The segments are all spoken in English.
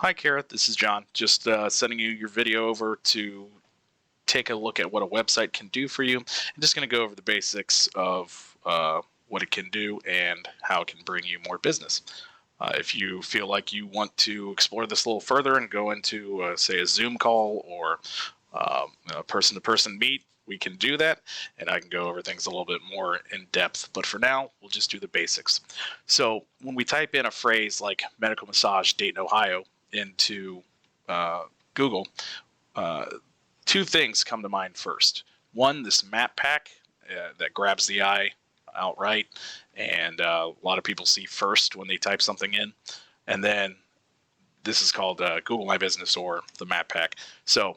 Hi, Cara. This is John. Just sending you your video over to take a look at what a website can do for you. I'm just going to go over the basics of what it can do and how it can bring you more business. If you feel like you want to explore this a little further and go into, say, a Zoom call or a person-to-person meet, we can do that, and I can go over things a little bit more in depth. But for now, we'll just do the basics. So when we type in a phrase like medical massage Dayton, Ohio into Google, uh, two things come to mind first. One, this map pack that grabs the eye outright, and a lot of people see first when they type something in. And then this is called Google My Business, or the map pack. So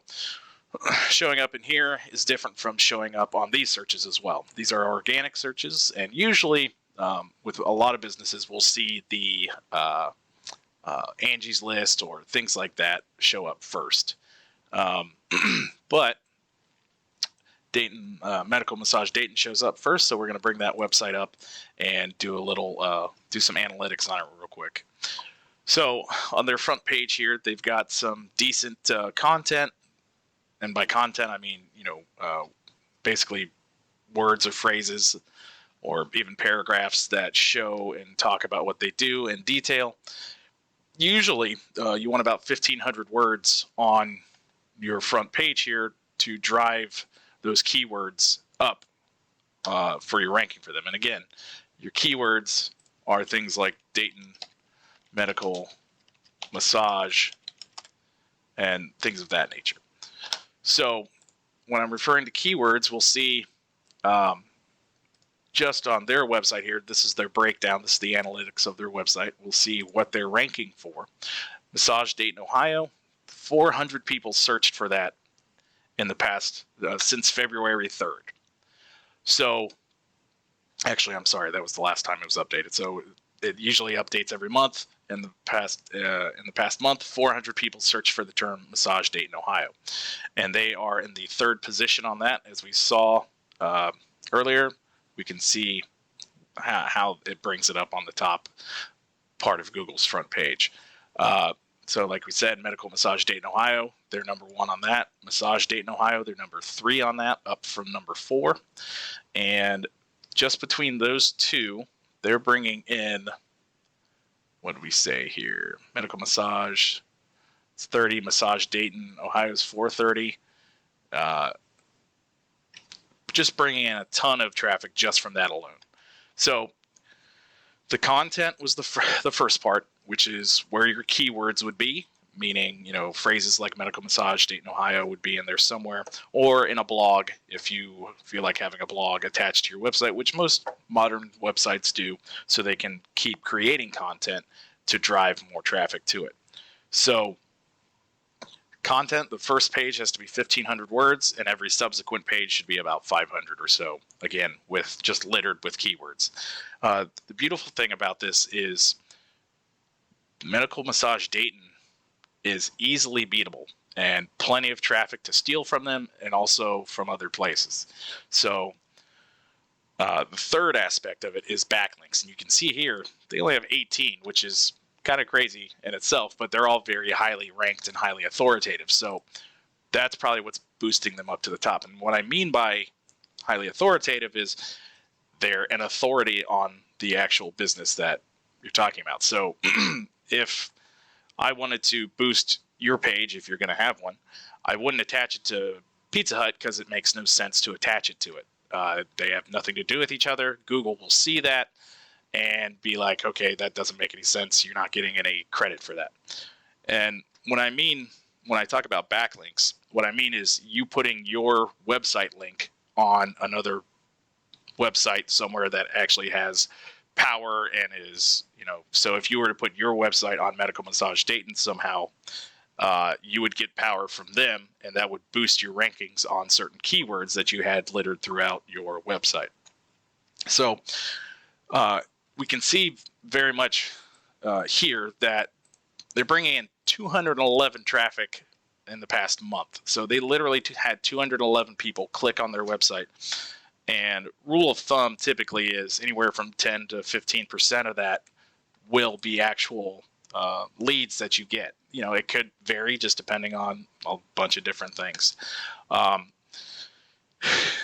showing up in here is different from showing up on these searches as well. These are organic searches, and usually with a lot of businesses, we'll see the Angie's List or things like that show up first. But Dayton Medical Massage Dayton shows up first, so we're going to bring that website up and do some analytics on it real quick. So on their front page here, they've got some decent content, and by content I mean basically words or phrases or even paragraphs that show and talk about what they do in detail. Usually you want about 1,500 words on your front page here to drive those keywords up for your ranking for them. And again, your keywords are things like Dayton medical massage and things of that nature. So when I'm referring to keywords, we'll see just on their website here, this is their breakdown. This is the analytics of their website. We'll see what they're ranking for. Massage Dayton, Ohio. 400 people searched for that in the past, since February 3rd. So, actually, I'm sorry, that was the last time it was updated. So it usually updates every month. In the past month, 400 people searched for the term Massage Dayton, Ohio, and they are in the third position on that. As we saw earlier, we can see how it brings it up on the top part of Google's front page. So like we said, Medical Massage Dayton, Ohio, they're number 1 on that. Massage Dayton, Ohio, they're number 3 on that, up from number 4. And just between those two, they're bringing in, what do we say here? Medical Massage, it's 30. Massage Dayton, Ohio is 430. Just bringing in a ton of traffic just from that alone. So the content was the first part, which is where your keywords would be, meaning, phrases like medical massage Dayton, Ohio would be in there somewhere, or in a blog if you feel like having a blog attached to your website, which most modern websites do, so they can keep creating content to drive more traffic to it. So content, the first page has to be 1,500 words, and every subsequent page should be about 500 or so, again, with just littered with keywords. The beautiful thing about this is Medical Massage Dayton is easily beatable, and plenty of traffic to steal from them and also from other places. So the third aspect of it is backlinks, and you can see here they only have 18, which is kind of crazy in itself, but they're all very highly ranked and highly authoritative. So that's probably what's boosting them up to the top. And what I mean by highly authoritative is they're an authority on the actual business that you're talking about. So if I wanted to boost your page, if you're going to have one, I wouldn't attach it to Pizza Hut because it makes no sense to attach it to it. They have nothing to do with each other. Google will see that and be like, okay, that doesn't make any sense. You're not getting any credit for that. And when I talk about backlinks, what I mean is you putting your website link on another website somewhere that actually has power and is, so if you were to put your website on Medical Massage Dayton somehow, you would get power from them, and that would boost your rankings on certain keywords that you had littered throughout your website. So we can see very much here that they're bringing in 211 traffic in the past month. So they literally had 211 people click on their website. And rule of thumb typically is anywhere from 10 to 15% of that will be actual leads that you get. It could vary just depending on a bunch of different things.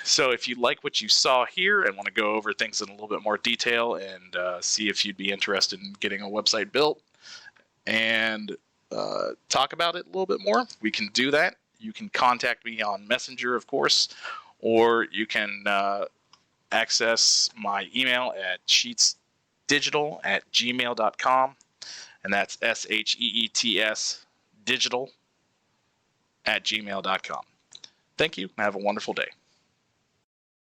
So if you like what you saw here and want to go over things in a little bit more detail and see if you'd be interested in getting a website built and talk about it a little bit more, we can do that. You can contact me on Messenger, of course, or you can access my email at sheetsdigital@gmail.com, and that's SHEETS digital@gmail.com. Thank you, and have a wonderful day.